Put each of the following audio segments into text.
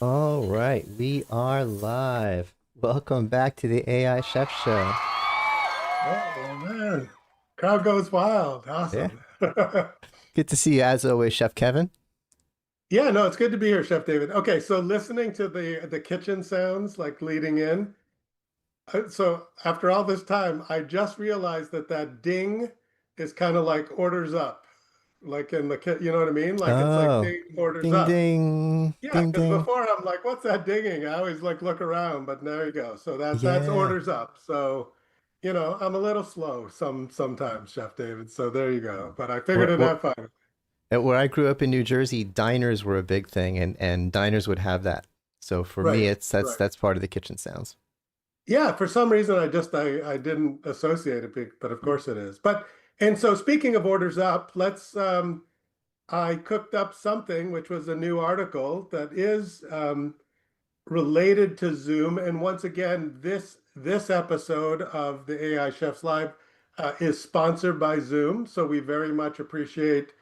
All right, we are live. Welcome back to the AI Chef Show. Oh man, crowd goes wild. Yeah, Awesome. good to see you as always, Chef Kevin. Yeah, no, it's good to be here, Chef David. Okay, so listening to the kitchen sounds like leading in. So after all this time, I just realized that that ding is kind of like orders up, like in the kit. You know what I mean? Like it's like Oh, ding orders ding up. ding, Yeah, ding because ding. before I'm like, what's that dinging? I always like look around, but there you go. So that's Yeah. orders up. So, I'm a little slow sometimes, Chef David. So there you go. But I figured Where, it where, out fine. where I grew up in New Jersey, diners were a big thing, and diners would have that. So for me, Right, it's that's right. that's part of the kitchen sounds. Yeah, for some reason I didn't associate it, but of course it is. But and so speaking of orders up, let's I cooked up something which was a new article that is related to Zoom. And once again, this episode of the AI Chefs Live is sponsored by Zoom. So we very much appreciate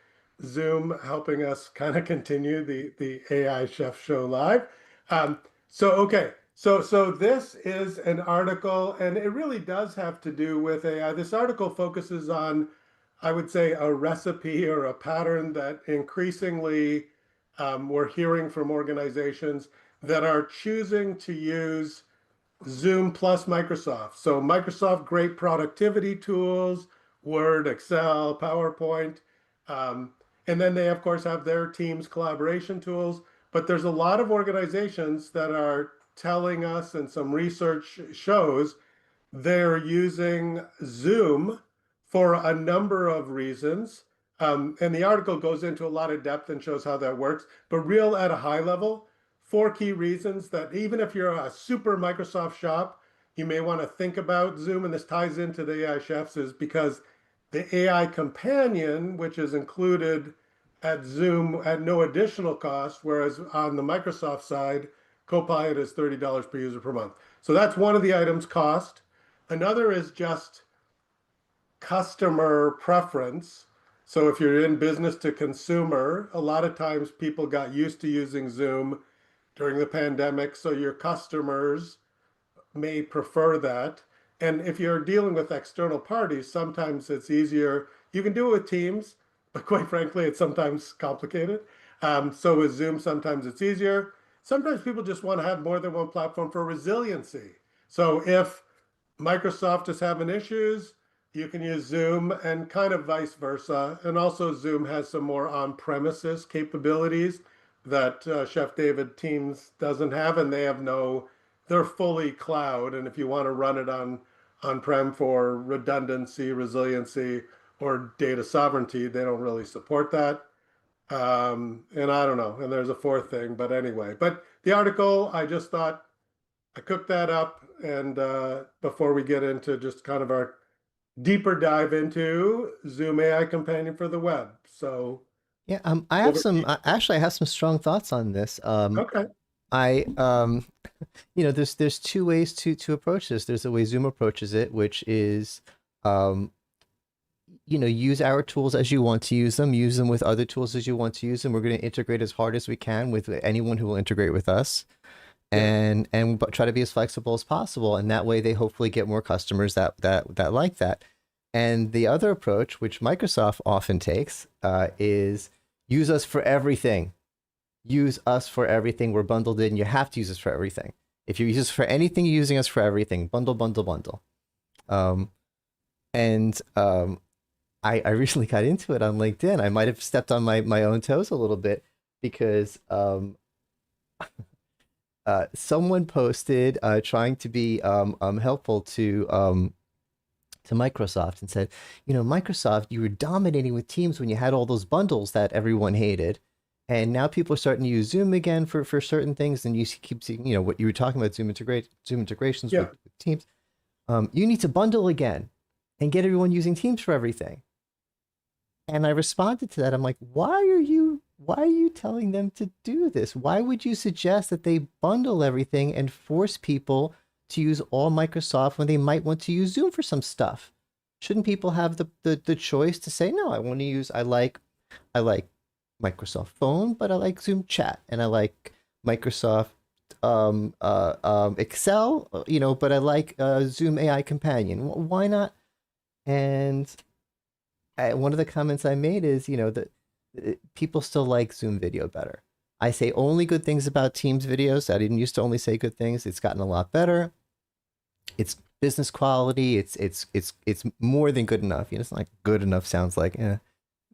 Zoom helping us kind of continue the AI Chef Show live. Um, so this is an article, and it really does have to do with AI. This article focuses on, I would say, a recipe or a pattern that increasingly we're hearing from organizations that are choosing to use Zoom plus Microsoft. So Microsoft, great productivity tools, Word, Excel, PowerPoint. Um, and then they, of course, have their Teams collaboration tools. But there's a lot of organizations that are telling us, and some research shows they're using Zoom for a number of reasons. And the article goes into a lot of depth and shows how that works. But real at a high level, four key reasons that even if you're a super Microsoft shop, you may want to think about Zoom. And this ties into the AI chefs is because the AI companion, which is included at Zoom at no additional cost, whereas on the Microsoft side, Copilot is $30 per user per month. So that's one of the items, cost. Another is just customer preference. So if you're in business to consumer, a lot of times people got used to using Zoom during the pandemic. So your customers may prefer that. And if you're dealing with external parties, sometimes it's easier. You can do it with Teams, but quite frankly, it's sometimes complicated. So with Zoom, sometimes it's easier. Sometimes people just want to have more than one platform for resiliency. So if Microsoft is having issues, you can use Zoom and kind of vice versa. And also, Zoom has some more on-premises capabilities that Chef David Teams doesn't have, and they have no, they're fully cloud. And if you want to run it on-prem for redundancy, resiliency, or data sovereignty, they don't really support that. And I don't know. And there's a fourth thing, but anyway. But the article, I just thought I cooked that up, and before we get into just kind of our deeper dive into Zoom AI Companion for the web. So Yeah, I have over to some. you. Actually, I have some strong thoughts on this. Okay. I there's two ways to approach this. There's the way Zoom approaches it, which is um, use our tools as you want to use them with other tools as you want to use them. We're going to integrate as hard as we can with anyone who will integrate with us, Yeah. and but try to be as flexible as possible. And that way, they hopefully get more customers that like that. And the other approach, which Microsoft often takes, is use us for everything. Use us for everything. We're bundled in. You have to use us for everything. If you use us for anything, you're using us for everything. Bundle, bundle, bundle. Um, and I recently got into it on LinkedIn. I might have stepped on my own toes a little bit because someone posted trying to be helpful to Microsoft and said, Microsoft, you were dominating with Teams when you had all those bundles that everyone hated. And now people are starting to use Zoom again for certain things. And you keep seeing, what you were talking about, Zoom integrations Yeah. with Teams. You need to bundle again and get everyone using Teams for everything. And I responded to that. I'm like, why are you telling them to do this? Why would you suggest that they bundle everything and force people to use all Microsoft when they might want to use Zoom for some stuff? Shouldn't people have the choice to say, no, I like Microsoft Phone, but I like Zoom Chat, and I like Microsoft Excel, but I like Zoom AI Companion. Why not? And one of the comments I made is, that people still like Zoom video better. I say only good things about Teams videos. I didn't used to only say good things. It's gotten a lot better. It's business quality. It's more than good enough. It's not like good enough sounds like.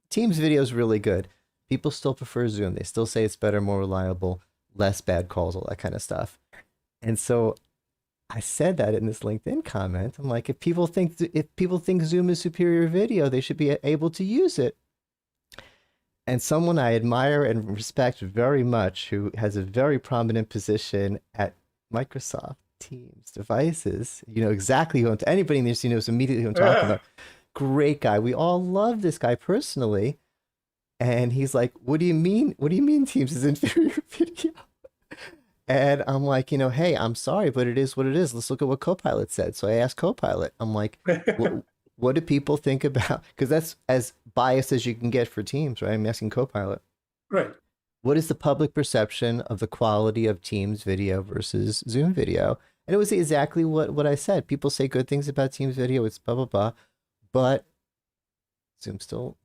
Teams video is really good. People still prefer Zoom. They still say it's better, more reliable, less bad calls, all that kind of stuff. And so I said that in this LinkedIn comment. I'm like, if people think Zoom is superior video, they should be able to use it. And someone I admire and respect very much, who has a very prominent position at Microsoft Teams devices, exactly who anybody in this knows immediately who I'm talking about. Great guy. We all love this guy personally. And he's like, what do you mean? What do you mean Teams is inferior video? And I'm like, hey, I'm sorry, but it is what it is. Let's look at what Copilot said. So I asked Copilot, I'm like, what do people think about? Because that's as biased as you can get for Teams, right? I'm asking Copilot. Right. What is the public perception of the quality of Teams video versus Zoom video? And it was exactly what I said. People say good things about Teams video. It's blah, blah, blah. But Zoom still,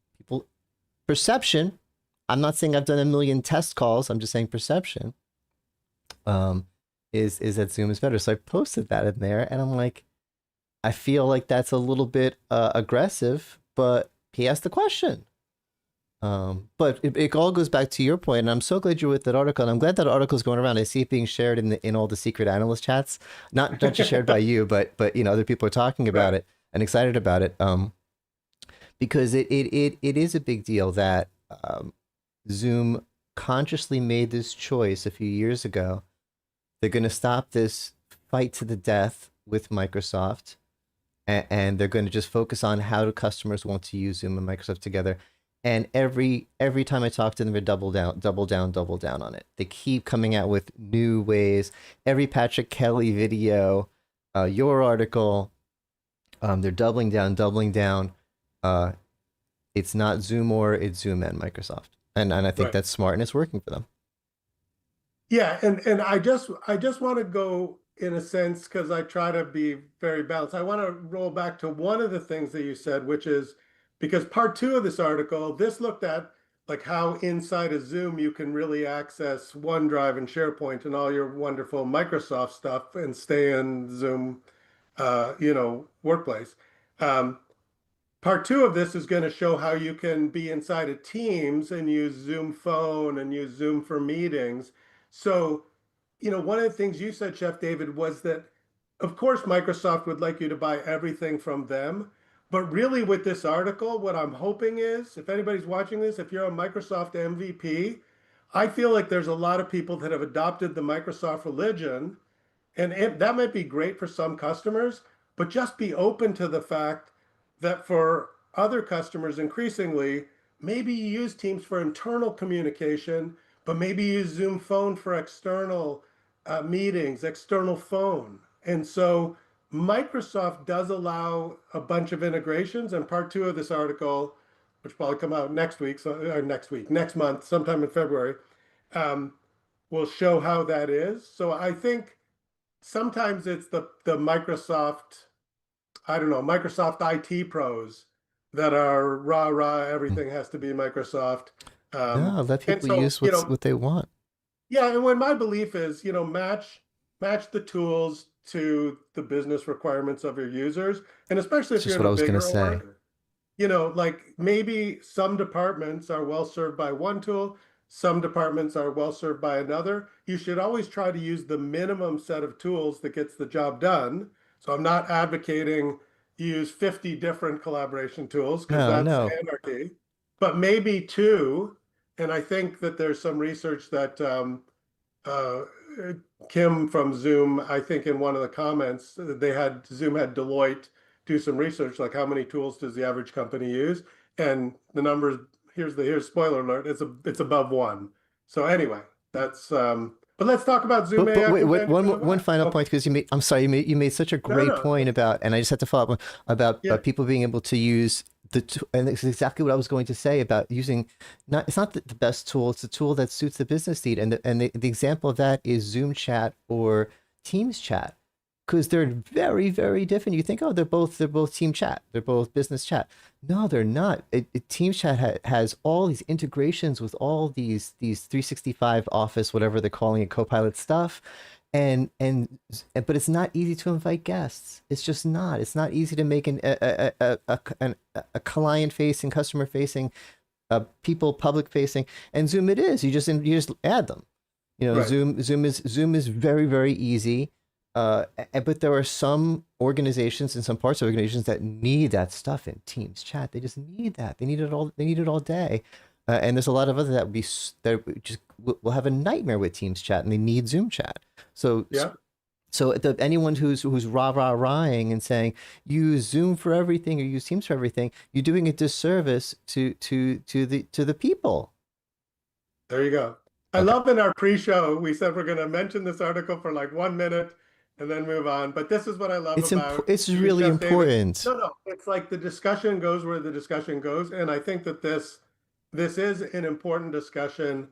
perception. I'm not saying I've done a million test calls. I'm just saying perception is that Zoom is better. So I posted that in there, and I'm like, I feel like that's a little bit aggressive, but he asked the question. But it all goes back to your point, and I'm so glad you're with that article, and I'm glad that article is going around. I see it being shared in all the secret analyst chats, not just shared by you, but other people are talking about it and excited about it. Because it is a big deal that Zoom consciously made this choice a few years ago. They're going to stop this fight to the death with Microsoft, and they're going to just focus on how do customers want to use Zoom and Microsoft together. And every time I talk to them, they double down on it. They keep coming out with new ways. Every Patrick Kelly video, your article, they're doubling down. It's not Zoom it's Zoom and Microsoft. And I think that's smart, and it's working for them. Yeah, and I just want to go in a sense, because I try to be very balanced. I want to roll back to one of the things that you said, which is because part 2 of this article, this looked at like how inside of Zoom you can really access OneDrive and SharePoint and all your wonderful Microsoft stuff and stay in Zoom, workplace. Part 2 of this is going to show how you can be inside of Teams and use Zoom Phone and use Zoom for meetings. So, one of the things you said, Chef David, was that, of course, Microsoft would like you to buy everything from them. But really, with this article, what I'm hoping is, if anybody's watching this, if you're a Microsoft MVP, I feel like there's a lot of people that have adopted the Microsoft religion. And that might be great for some customers, but just be open to the fact that for other customers, increasingly, maybe you use Teams for internal communication, but maybe you use Zoom Phone for external meetings, external phone. And so Microsoft does allow a bunch of integrations, and part 2 of this article, which will probably come out next month, sometime in February, will show how that is. So I think sometimes it's the Microsoft, I don't know, Microsoft IT pros that are rah, everything has to be Microsoft. No, let people use what they want. Yeah, and when my belief is, match the tools to the business requirements of your users, and especially if you're in a bigger org, like maybe some departments are well served by one tool, some departments are well served by another. You should always try to use the minimum set of tools that gets the job done. So I'm not advocating you use 50 different collaboration tools, because that's anarchy, but maybe 2. And I think that there's some research that Kim from Zoom, I think in one of the comments, Zoom had Deloitte do some research, like how many tools does the average company use? And the numbers, here's spoiler alert, it's above 1. So anyway, that's but let's talk about Zoom AI. Wait, one final point, because you made such a great point about, and I just have to follow up about people being able to use and it's exactly what I was going to say about using, not, it's not the best tool, it's a tool that suits the business need. And the example of that is Zoom chat or Teams chat, because they're very, very different. You think, oh, they're both team chat, they're both business chat. No, they're not. Teams chat has all these integrations with all these 365 Office, whatever they're calling it, Copilot stuff, but it's not easy to invite guests. It's just not. It's not easy to make a client facing, customer facing, people public facing. And Zoom it is. You just add them. Right. Zoom is very, very easy. But there are some organizations and some parts of organizations that need that stuff in Teams chat. They just need that. They need it all. They need it all day. And there's a lot of other that just will have a nightmare with Teams chat, and they need Zoom chat. So Yeah. so anyone who's rah-ing and saying use Zoom for everything or use Teams for everything, you're doing a disservice to the people. There you go. I Okay. love in our pre-show, we said we're going to mention this article for like 1 minute and then move on. But this is what I love about It's you, really Chef David. important. No, no, it's like the discussion goes where the discussion goes. And I think that this is an important discussion.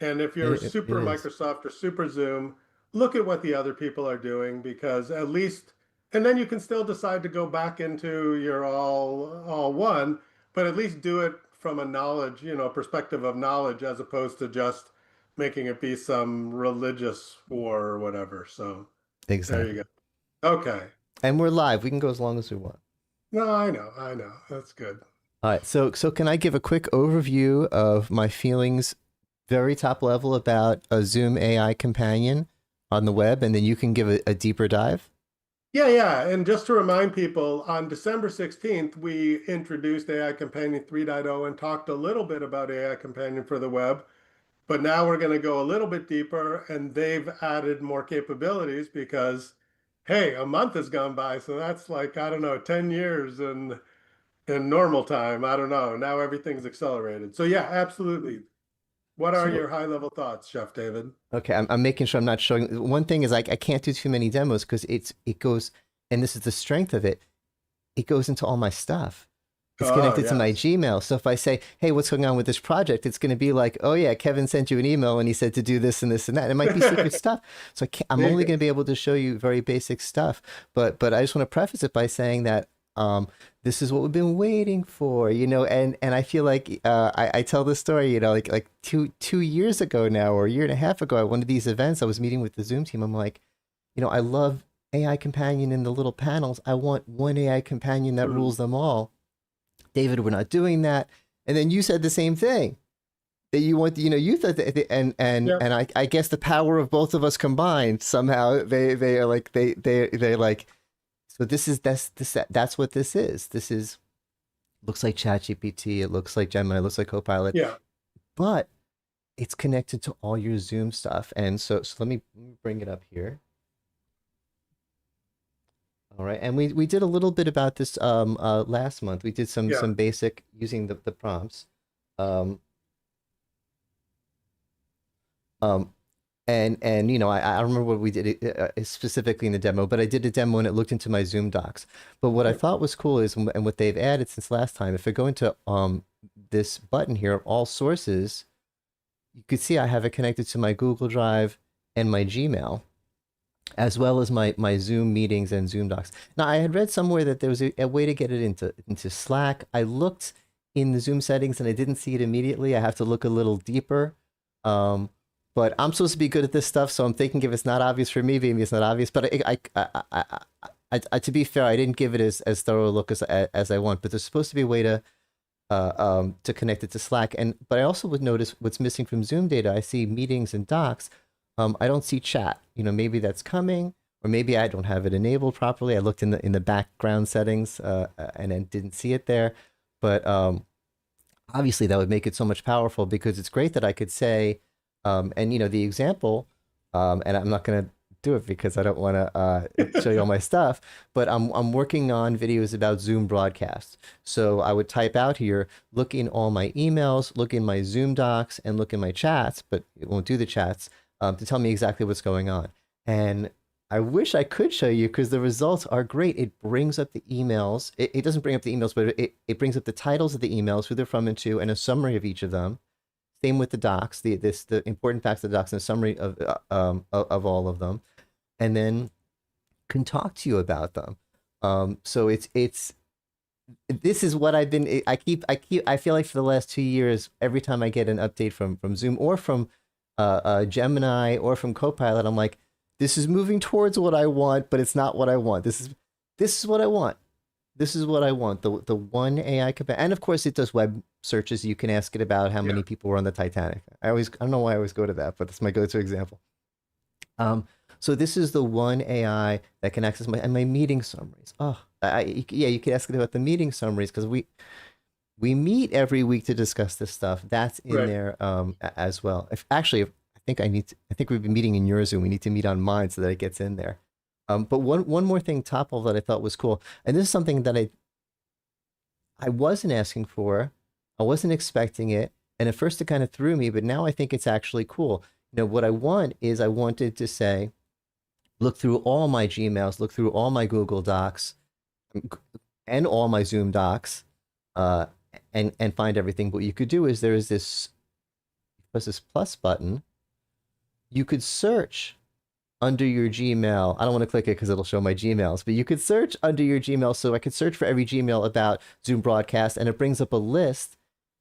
And if you're It super is. Microsoft or super Zoom, look at what the other people are doing because at least, and then you can still decide to go back into your all one, but at least do it from a knowledge, perspective of knowledge as opposed to just making it be some religious war or whatever. So there you Exactly. go. Okay. And we're live. We can go as long as we want. No, I know. That's good. All right. So can I give a quick overview of my feelings, very top level, about a Zoom AI companion on the web, and then you can give a deeper dive? Yeah, yeah. And just to remind people, on December 16th, we introduced AI Companion 3.0 and talked a little bit about AI Companion for the web. But now we're going to go a little bit deeper, and they've added more capabilities because, hey, a month has gone by. So that's like, I don't know, 10 years in normal time. I don't know. Now everything's accelerated. So, yeah, absolutely. What are So your high level thoughts, Chef David? okay, I'm making sure I'm not showing. One thing is I can't do too many demos because it goes, and this is the strength of it. It goes into all my stuff. It's Oh, connected to my yes. Gmail. So if I say, "Hey, what's going on with this project?" It's going to be like, "Oh yeah, Kevin sent you an email and he said to do this and this and that." And it might be secret stuff. So I'm There you only go. going to be able to show you very basic stuff. But I just want to preface it by saying that this is what we've been waiting for, and I feel like I tell this story, like two years ago now, or a year and a half ago, at one of these events, I was meeting with the Zoom team. I'm like, I love AI companion in the little panels. I want one AI companion that Mm. rules them all. David, we're not doing that. And then you said the same thing, that you want, you thought that, Yeah. and I guess the power of both of us combined somehow, they are like, they're like, so that's what this is. This is, looks like ChatGPT. It looks like Gemini. It looks like Copilot, Yeah. but it's connected to all your Zoom stuff. And so let me bring it up here. All right, and we did a little bit about this last month. We did some Yeah. some basic using the prompts. Um, um, and I don't remember what we did specifically in the demo, but I did a demo and it looked into my Zoom docs. But what I Yeah. thought was cool is, and what they've added since last time, if I go into this button here, all sources, you could see I have it connected to my Google Drive and my Gmail, as well as my Zoom meetings and Zoom docs. Now, I had read somewhere that there was a way to get it into Slack. I looked in the Zoom settings and I didn't see it immediately. I have to look a little deeper. Um, but I'm supposed to be good at this stuff, so I'm thinking if it's not obvious for me, maybe it's not obvious. But to be fair, I didn't give it as thorough a look as I want. But there's supposed to be a way to connect it to Slack. But I also would notice what's missing from Zoom data. I see meetings and docs. I don't see chat. Maybe that's coming, or maybe I don't have it enabled properly. I looked in the background settings and then didn't see it there. But obviously, that would make it so much powerful, because it's great that I could say, and the example, and I'm not going to do it because I don't want to show you all my stuff, but I'm working on videos about Zoom broadcasts. So I would type out here, look in all my emails, look in my Zoom docs, and look in my chats, but it won't do the chats, to tell me exactly what's going on. And I wish I could show you because the results are great. It brings up the emails. It doesn't bring up the emails, but it brings up the titles of the emails, who they're from and to, and a summary of each of them. Same with the docs, the important facts of the docs and a summary of all of them, and then can talk to you about them. So it's this is what I've been. I feel like for the last 2 years, every time I get an update from Zoom or from Gemini or from Copilot, I'm like, this is moving towards what I want, but it's not what I want. This is what I want. This is what I want. The one AI companion, and of course it does web searches. You can ask it about how Yeah. many people were on the Titanic. I don't know why I always go to that, but that's my go-to example. So this is the one AI that can access my meeting summaries. Oh, yeah, you can ask it about the meeting summaries because we meet every week to discuss this stuff. That's in Right. there as well. I think we've been meeting in your Zoom. We need to meet on mine so that it gets in there. But one more thing, Topple, that I thought was cool, and this is something that I wasn't asking for, I wasn't expecting it, and at first it kind of threw me, but now I think it's actually cool. What I wanted to say, look through all my Gmails, look through all my Google Docs, and all my Zoom docs, uh, and find everything. What you could do is there's this plus button. You could search under your Gmail. I don't want to click it because it'll show my Gmails, but you could search under your Gmail. So I could search for every Gmail about Zoom broadcast, and it brings up a list.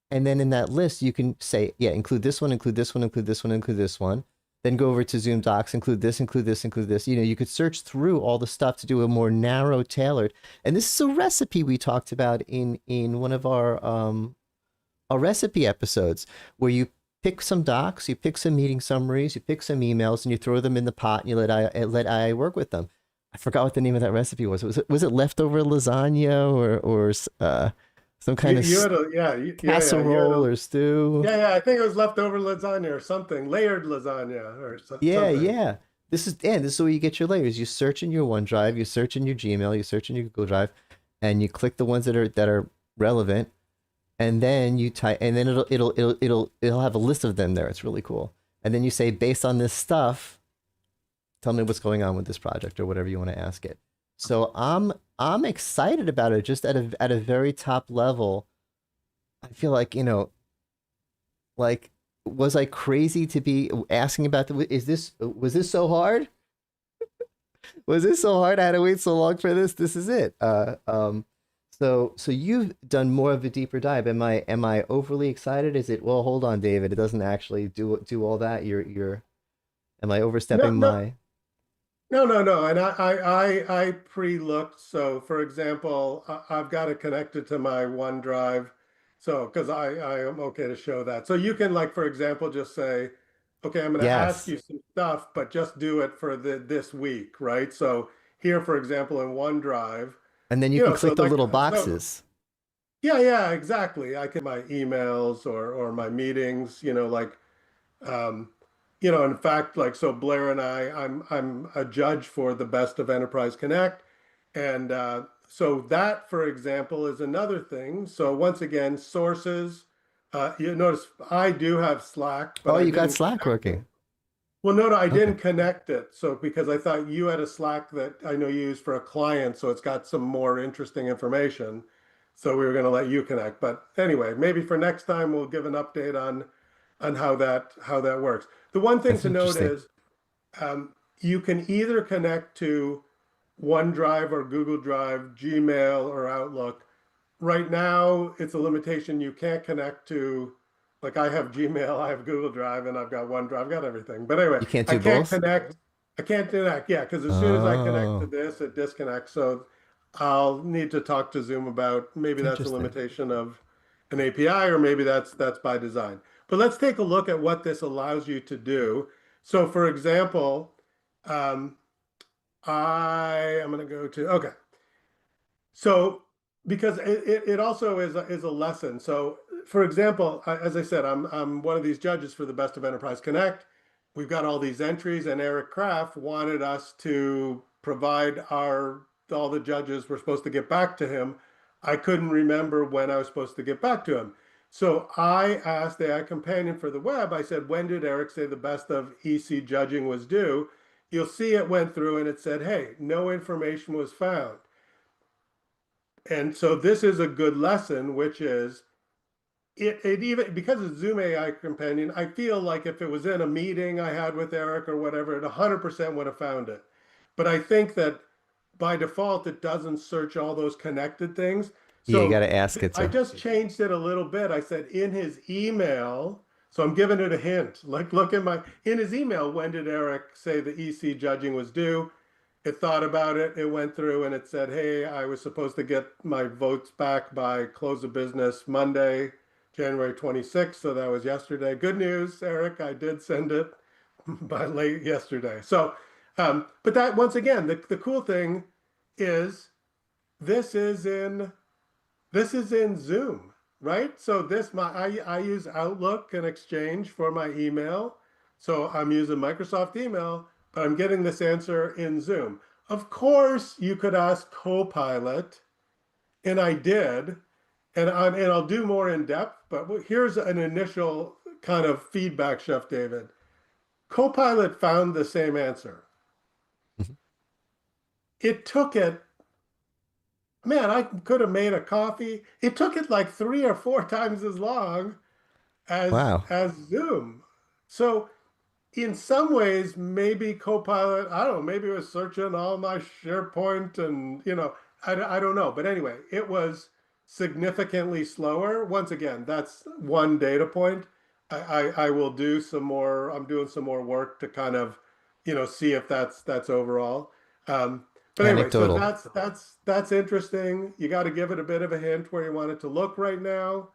And then in that list, you can say, yeah, include this one, include this one, include this one, include this one. Then go over to Zoom Docs, include this, include this, include this. You could search through all the stuff to do a more narrow, tailored. And this is a recipe we talked about in one of our recipe episodes, where you pick some docs, you pick some meeting summaries, you pick some emails, and you throw them in the pot, and you let AI work with them. I forgot what the name of that recipe was. Was it leftover lasagna or some kind of You had a yeah, you had casserole a or stew? I think it was leftover lasagna or something, layered lasagna or Yeah, something. yeah. This is where you get your layers. You search in your OneDrive, you search in your Gmail, you search in your Google Drive, and you click the ones that are relevant, and then you type, and then it'll have a list of them there. It's really cool. And then you say, based on this stuff, tell me what's going on with this project or whatever you want to ask it. So I'm excited about it. Just at a very top level, I feel like like, was I crazy to be asking about was this so hard? Was this so hard? I had to wait so long for this. This is it. So you've done more of a deeper dive. Am I overly excited? Is it, well, hold on, David. It doesn't actually do all that. Am I No, overstepping no, my? no. And I pre-looked. So for example, I've got it connected to my OneDrive. So because I am okay to show that. So you can, like, for example, just say, okay, I'm going to ask Yes. you some stuff, but just do it for this week, right? So here, for example, in OneDrive, And then you can so click the like little so boxes. yeah, exactly. I can my emails or my meetings, um, in fact, like, so Blair and I'm a judge for the Best of Enterprise Connect, and so that, for example, is another thing. So once again, sources. You notice I do have Slack, but Oh, I you got didn't Slack connect it. working. Well, no, I Okay. didn't connect it. So because I thought you had a Slack that I know you use for a client, so it's got some more interesting information. So we were going to let you connect. But anyway, maybe for next time we'll give an update on how that works. The one thing That's to note interesting. is you can either connect to OneDrive or Google Drive, Gmail or Outlook. Right now, it's a limitation. You can't connect to, like, I have Gmail, I have Google Drive, and I've got OneDrive, I've got everything. But anyway, You can't I do can't both? connect. I can't connect. Yeah, because as soon as I connect to Oh, this, it disconnects. So I'll need to talk to Zoom about, maybe that's a interesting. limitation of an API, or maybe that's by design. But let's take a look at what this allows you to do. So for example, um, I am going to go to, okay. So because it also is a lesson. So for example, as I said, I'm one of these judges for the Best of Enterprise Connect. We've got all these entries, and Eric Kraft wanted us to provide all the judges were supposed to get back to him. I couldn't remember when I was supposed to get back to him. So I asked the AI companion for the web. I said, when did Eric say the Best of EC judging was due? you'll see it went through and it said, hey, no information was found. And so this is a good lesson, which is it even because it's Zoom AI Companion, I feel like if it was in a meeting I had with Eric or whatever, it 100% would have found it. But I think that by default, it doesn't search all those connected things. Yeah, you got So to ask it I to. just changed it a little bit. I said in his email, so I'm giving it a hint. Like, look in in his email, when did Eric say the EC judging was due? It thought about it, it went through and it said, hey, I was supposed to get my votes back by close of business Monday, January 26th. So that was yesterday. Good news, Eric, I did send it by late yesterday. So, but that once again, the cool thing is this is in this is in Zoom, right? So I use Outlook and Exchange for my email. So I'm using Microsoft email, but I'm getting this answer in Zoom. Of course, you could ask Copilot, and I did, and I'll do more in depth, but here's an initial kind of feedback, Chef David. Copilot found the same answer. It took it, man, I could have made a coffee. It took it like 3 or 4 times as long Wow. as Zoom. So in some ways, maybe Copilot, I don't know, maybe it was searching all my SharePoint and, I don't know. But anyway, it was significantly slower. Once again, that's one data point. I will do some more, I'm doing some more work to kind of, see if that's overall. Um, but anyway, so Anecdotal. that's interesting. You got to give it a bit of a hint where you want it to look right now.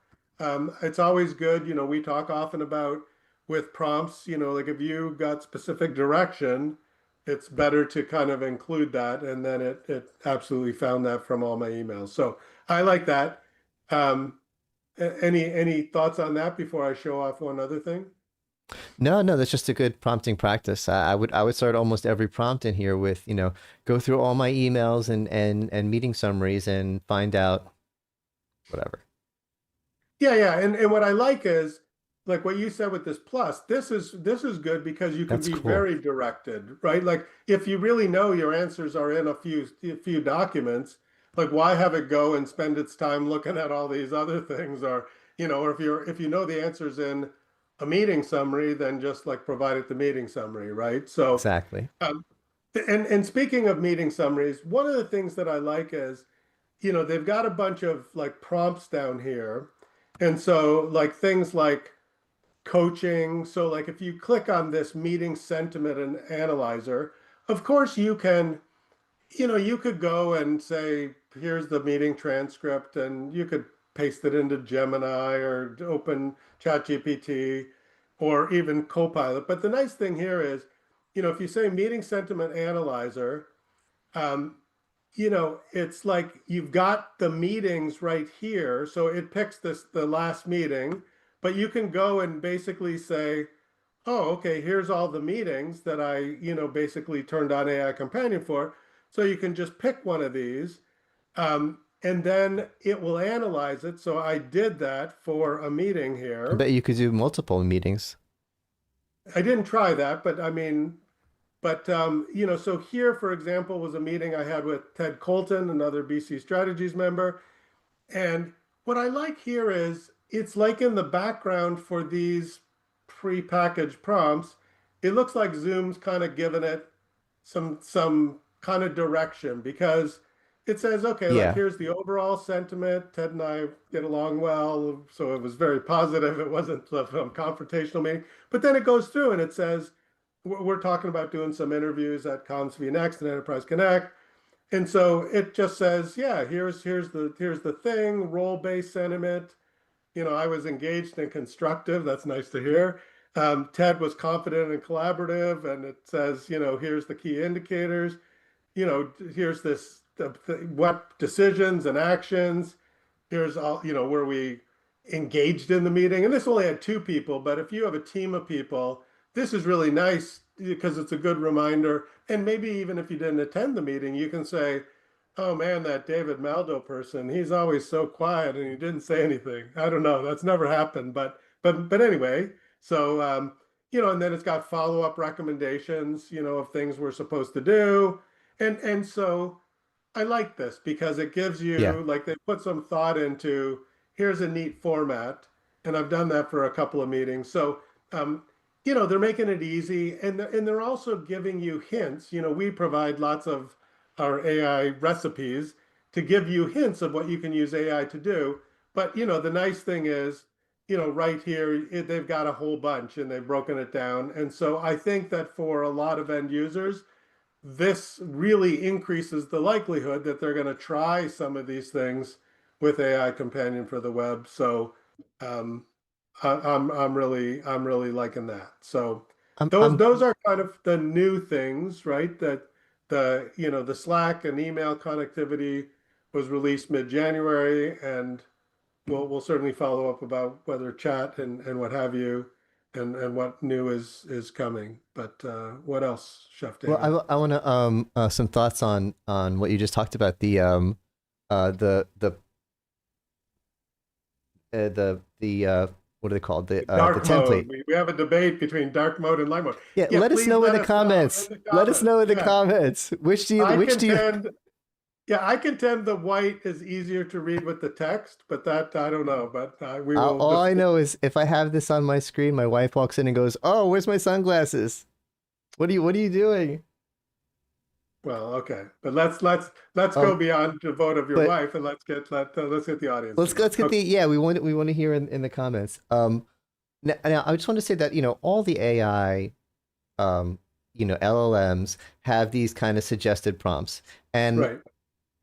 It's always good, we talk often about with prompts, like if you got specific direction, it's better to kind of include that. And then it absolutely found that from all my emails. So I like that. Um, any thoughts on that before I show off one other thing? No, no, that's just a good prompting practice. I would start almost every prompt in here with, go through all my emails and meeting summaries and find out whatever. Yeah, yeah. And what I like is like what you said with this plus, this is good because you can That's be cool. very directed, right? Like if you really know your answers are in a few documents, like why have it go and spend its time looking at all these other things or or if you know the answers in a meeting summary, then just like provide it the meeting summary, right? So Exactly. um, and speaking of meeting summaries, one of the things that I like is they've got a bunch of like prompts down here. And so like things like coaching. So like if you click on this meeting sentiment and analyzer, of course you could go and say, here's the meeting transcript, and you could paste it into Gemini or open ChatGPT or even Copilot. But the nice thing here is, if you say meeting sentiment analyzer, um, it's like you've got the meetings right here. So it picks the last meeting, but you can go and basically say, oh, okay, here's all the meetings that I, basically turned on AI Companion for. So you can just pick one of these, and then it will analyze it. So I did that for a meeting I here. bet you could do multiple meetings. I didn't try that, but I mean, so here, for example, was a meeting I had with Ted Colton, another BC Strategies member. And what I like here is it's like in the background for these pre-packaged prompts, it looks like Zoom's kind of given it some kind of direction because it says, okay, like Yeah. here's the overall sentiment. Ted and I get along well, so it was very positive. It wasn't a confrontational meeting. But then it goes through and it says, we're talking about doing some interviews at CommsV Next and Enterprise Connect. And so it just says, yeah, here's the thing, role-based sentiment. I was engaged and constructive. That's nice to hear. Ted was confident and collaborative, and it says, here's the key indicators. Here's what decisions and actions. Here's all, where we engaged in the meeting. And this only had 2 people, but if you have a team of people, this is really nice because it's a good reminder. And maybe even if you didn't attend the meeting, you can say, oh man, that David Maldo person, he's always so quiet and he didn't say anything. I don't know. That's never happened. But anyway, so and then it's got follow-up recommendations, of things we're supposed to do. And so I like this because it gives Yeah. you, like, they put some thought into, here's a neat format. And I've done that for a couple of meetings. So, um, they're making it easy, and they're also giving you hints. We provide lots of our AI recipes to give you hints of what you can use AI to do. But, the nice thing is, right here, they've got a whole bunch and they've broken it down. And so I think that for a lot of end users, this really increases the likelihood that they're going to try some of these things with AI Companion for the web. So um, I'm really liking that. So those I'm those are kind of the new things, right? That the Slack and email connectivity was released mid-January, and we'll certainly follow up about whether chat and what have you, and what new is coming. But what else, Chef Well, David? I want to some thoughts on what you just talked about, the what are they called, the Dark mode. template. We have a debate between dark mode and light mode. Yeah, Yeah, let us please know in let the us know in comments. the Let us comments. know in the Yeah, comments I which do you contend. Yeah, I contend the white is easier to read with the text, but that I don't know. But we will all I discuss. know is if I have this on my screen, my wife walks in and goes, "Oh, where's my sunglasses? What are you doing?" Well, okay, but let's go Um, beyond the vote of your but wife, and let's get the audience to vote. let's get Okay, the yeah. We want to hear in the comments. Now I just want to say that all the AI LLMs have these kind of suggested prompts. And right.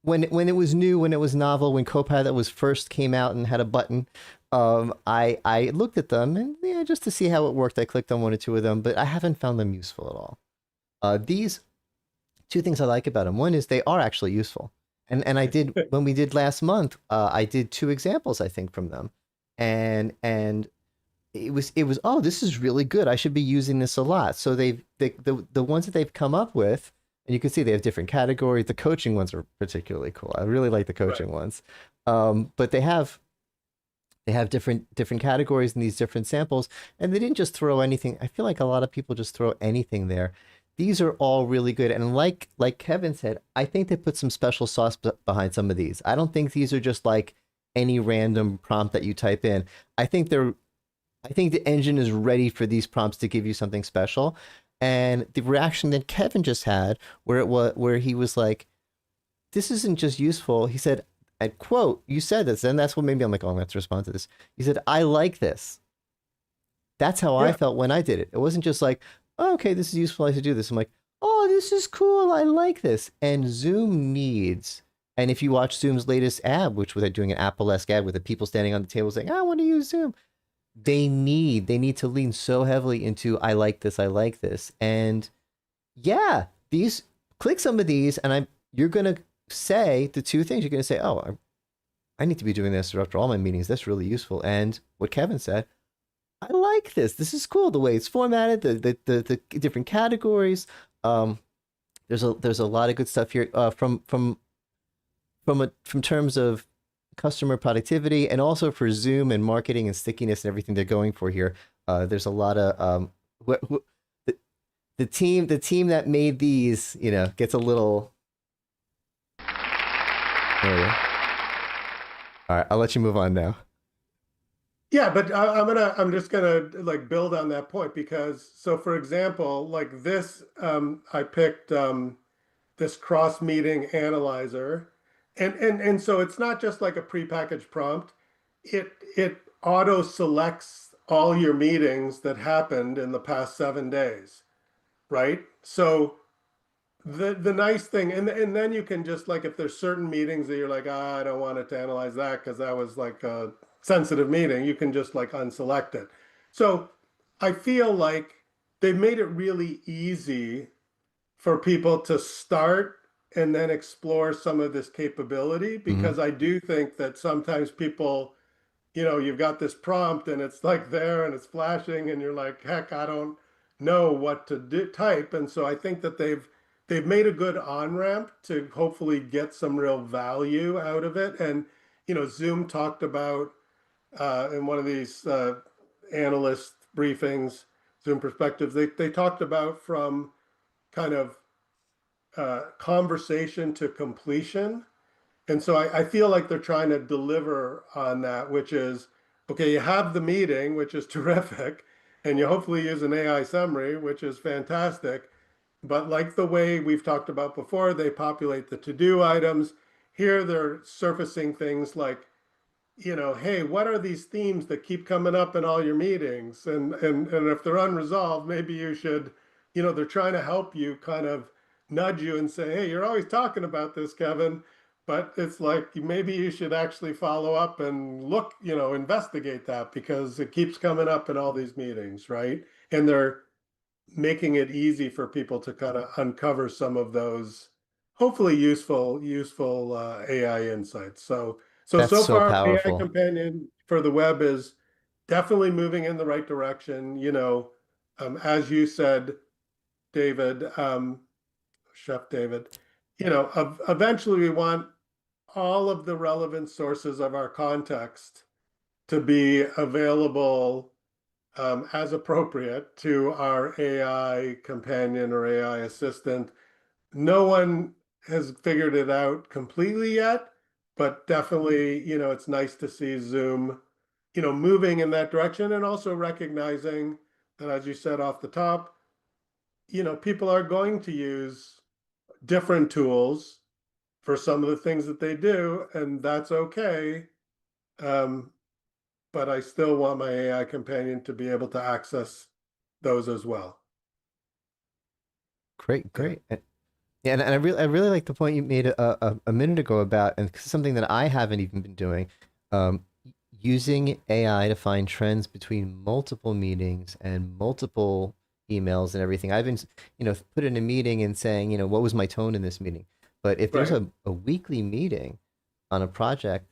when it was new, when it was novel, when Copilot was first came out and had a button, I looked at them and yeah, just to see how it worked. I clicked on one or two of them, but I haven't found them useful at all. These two things I like about them. One is they are actually useful. And I did when we did last month, I did two examples I think from them. And it was oh, this is really good, I should be using this a lot. So the ones that they've come up with, and you can see they have different categories. The coaching ones are particularly cool. I really like the Right. coaching ones. But they have different categories in these different samples, and they didn't just throw anything. I feel like a lot of people just throw anything there. These are all really good, and like Kevin said, I think they put some special sauce behind some of these. I don't think these are just like any random prompt that you type in. I think they're I think the engine is ready for these prompts to give you something special. And the reaction that Kevin just had, where he was like, "This isn't just useful." He said, "I quote, you said this," and that's what made me. I'm like, "Oh, I'm gonna have to respond to this." He said, "I like this." That's how I Yeah. felt when I did it. It wasn't just like, oh, "Okay, this is useful. I should do this." I'm like, "Oh, this is cool. I like this." And Zoom needs. And if you watch Zoom's latest ad, which was doing an Apple-esque ad with the people standing on the table saying, "I want to use Zoom," they need to lean so heavily into I like this. And yeah, these click some of these and you're gonna say the two things. You're gonna say, "Oh, I need to be doing this after all my meetings. That's really useful." And what Kevin said, "I like this. This is cool. The way it's formatted, the different categories. Um, there's a lot of good stuff here from terms of customer productivity, and also for Zoom and marketing and stickiness and everything they're going for here. There's a lot of the, the team that made these, gets a little. There we go. All right, I'll let you move on now. Yeah, but I'm just gonna like build on that point, because so for example, like this, I picked this cross meeting analyzer, and so it's not just like a prepackaged prompt. It auto selects all your meetings that happened in the past 7 days, right? So the nice thing, and then you can just, like, if there's certain meetings that you're like, I don't want it to analyze that because that was like a sensitive meeting, you can just like unselect it. So I feel like they've made it really easy for people to start and then explore some of this capability, Mm-hmm. because I do think that sometimes people, you've got this prompt and it's like there and it's flashing and you're like, heck, I don't know what to type. And so I think that they've made a good on-ramp to hopefully get some real value out of it. And Zoom talked about in one of these analyst briefings Zoom perspectives. They talked about from kind of conversation to completion. And so I feel like they're trying to deliver on that, which is, okay, you have the meeting, which is terrific, and you hopefully use an AI summary, which is fantastic. But like the way we've talked about before, they populate the to-do items. Here they're surfacing things like, hey, what are these themes that keep coming up in all your meetings? And if they're unresolved, maybe you should, they're trying to help you kind of nudge you and say, hey, you're always talking about this, Kevin, but it's like maybe you should actually follow up and look, investigate that because it keeps coming up in all these meetings, right? And they're making it easy for people to kind of uncover some of those hopefully useful AI insights. So That's so far, AI powerful. Companion for the web is definitely moving in the right direction. As you said, David, Chef David, eventually we want all of the relevant sources of our context to be available as appropriate to our AI companion or AI assistant. No one has figured it out completely yet, but definitely, it's nice to see Zoom, moving in that direction and also recognizing that, as you said off the top, people are going to use different tools for some of the things that they do, and that's okay. Um, but I still want my AI companion to be able to access those as well. Great, Yeah. great. Yeah, and I really like the point you made a minute ago about, and something that I haven't even been doing, um, using AI to find trends between multiple meetings and multiple emails and everything. I've been, put in a meeting and saying, what was my tone in this meeting? But if there's Right. a weekly meeting on a project,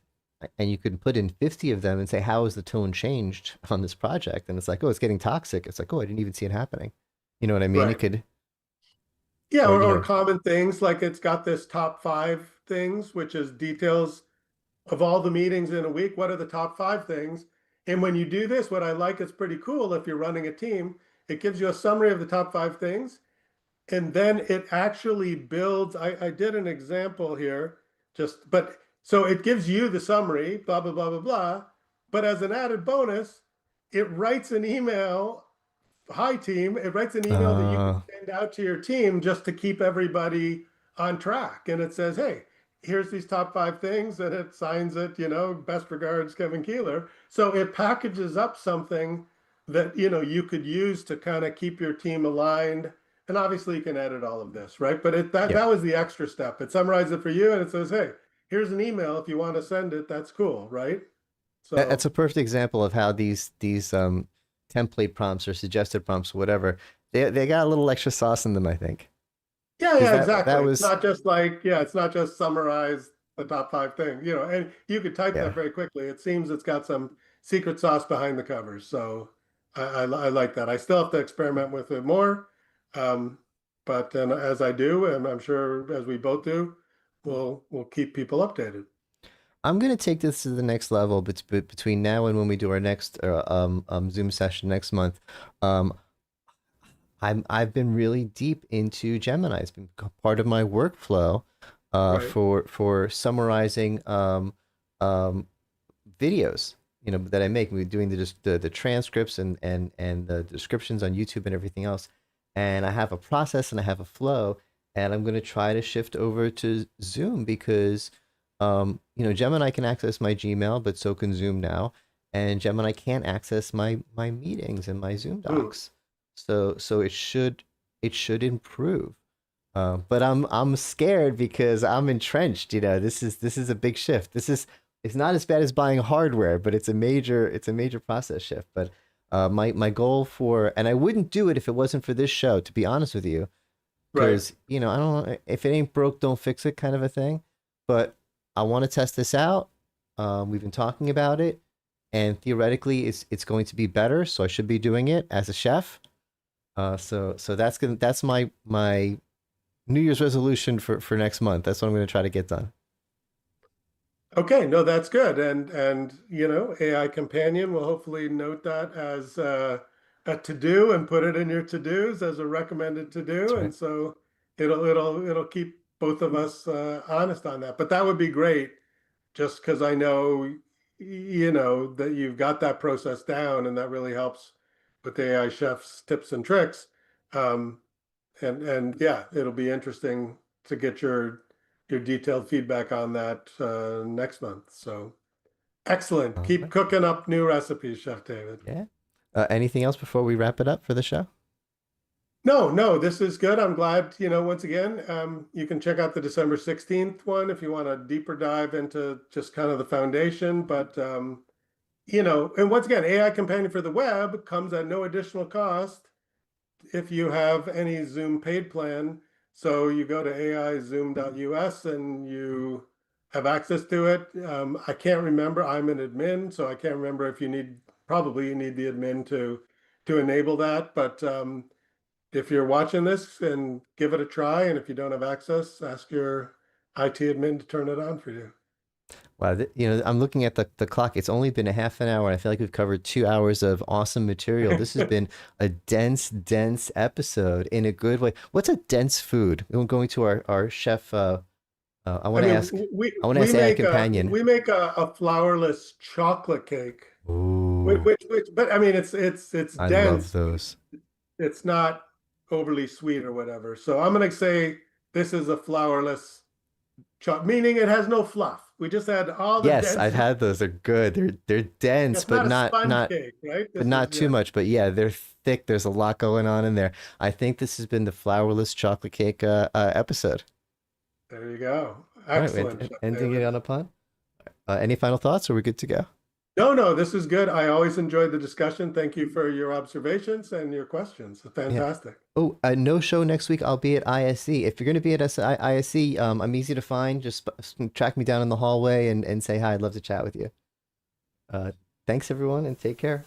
and you could put in 50 of them and say, how has the tone changed on this project? And it's like, oh, it's getting toxic. It's like, oh, I didn't even see it happening. You know what I mean? It Right. could, Yeah, or, or common things like it's got this top five things, which is details of all the meetings in a week. What are the top five things? And when you do this, what I like is pretty cool. If you're running a team, it gives you a summary of the top five things. And then it actually builds. I did an example here, but so it gives you the summary, blah, blah, blah, blah, blah. But as an added bonus, it writes an email. Hi, team. It writes an email that you can uh, send out to your team just to keep everybody on track. And it says, hey, here's these top five things, and it signs it, best regards, Kevin Keeler. So it packages up something that, you could use to kind of keep your team aligned. And obviously you can edit all of this, right? But that yeah. that was the extra step. It summarizes it for you and it says, hey, here's an email if you want to send it. That's cool, right? That's So a perfect example of how these template prompts or suggested prompts, whatever, they got a little extra sauce in them, I think. yeah, Because yeah, that exactly. It's was not just like, yeah, it's not just summarize the top five things, and you could type that yeah. very quickly. It seems it's got some secret sauce behind the covers. So I like that. I still have to experiment with it more. Um, but as I do, and I'm sure as we both do, we'll keep people updated. I'm gonna take this to the next level, but between now and when we do our next Zoom session next month, um, I've been really deep into Gemini. It's been part of my workflow Right. for summarizing um, videos, that I make. We're doing the transcripts and the descriptions on YouTube and everything else. And I have a process and I have a flow, and I'm going to try to shift over to Zoom because, Gemini can access my Gmail, but so can Zoom now, and Gemini can't access my meetings and my Zoom Hmm. docs. So it should improve. But I'm scared because I'm entrenched. This is a big shift. It's not as bad as buying hardware, but it's a major process shift. But my goal and I wouldn't do it if it wasn't for this show, to be honest with you, Right. because I don't, if it ain't broke, don't fix it, kind of a thing. But I want to test this out. We've been talking about it, and theoretically, it's going to be better. So I should be doing it as a chef. So that's my New Year's resolution for next month. That's what I'm going to try to get done. Okay, no, that's good. And AI companion will hopefully note that as a to-do and put it in your to-dos as a recommended That's to-do. right. And so it'll keep both of us honest on that. But that would be great, just because I know, that you've got that process down, and that really helps with the AI chef's tips and tricks. Um, and yeah, it'll be interesting to get your detailed feedback on that next month. So excellent. All Keep right. cooking up new recipes, Chef David. Yeah. Anything else before we wrap it up for the show? No, no, this is good. I'm glad, once again, you can check out the December 16th one if you want a deeper dive into just kind of the foundation. But, and once again, AI Companion for the web comes at no additional cost if you have any Zoom paid plan. So you go to aizoom.us and you have access to it. I can't remember. I'm an admin, so I can't remember if probably you need the admin to enable that. But if you're watching this, and give it a try, and if you don't have access, ask your IT admin to turn it on for you. Wow, I'm looking at the clock. It's only been a half an hour, and I feel like we've covered 2 hours of awesome material. This has been a dense episode in a good way. What's a dense food? We're going to our chef. I want to ask. I want to ask AI Companion. We make a flourless chocolate cake, Ooh, but I mean, it's I love dense. those. It's not overly sweet or whatever. So I'm gonna say this is a flourless chocolate, meaning it has no fluff. We just had all the Yes, I've density. had those. They're good. They're dense, It's but not a not sponge not cake, right? but This not is, too yeah. much. But yeah, they're thick. There's a lot going on in there. I think this has been the flourless chocolate cake episode. There you go. All right, Excellent, Chef ending it David. on a pun. Any final thoughts? Or are we good to go? No, no, this is good. I always enjoyed the discussion. Thank you for your observations and your questions. Yeah. Fantastic. Oh, no show next week. I'll be at ISC. If you're going to be at ISC, I'm easy to find. Just track me down in the hallway and say hi. I'd love to chat with you. Uh, Thanks, everyone, and take care.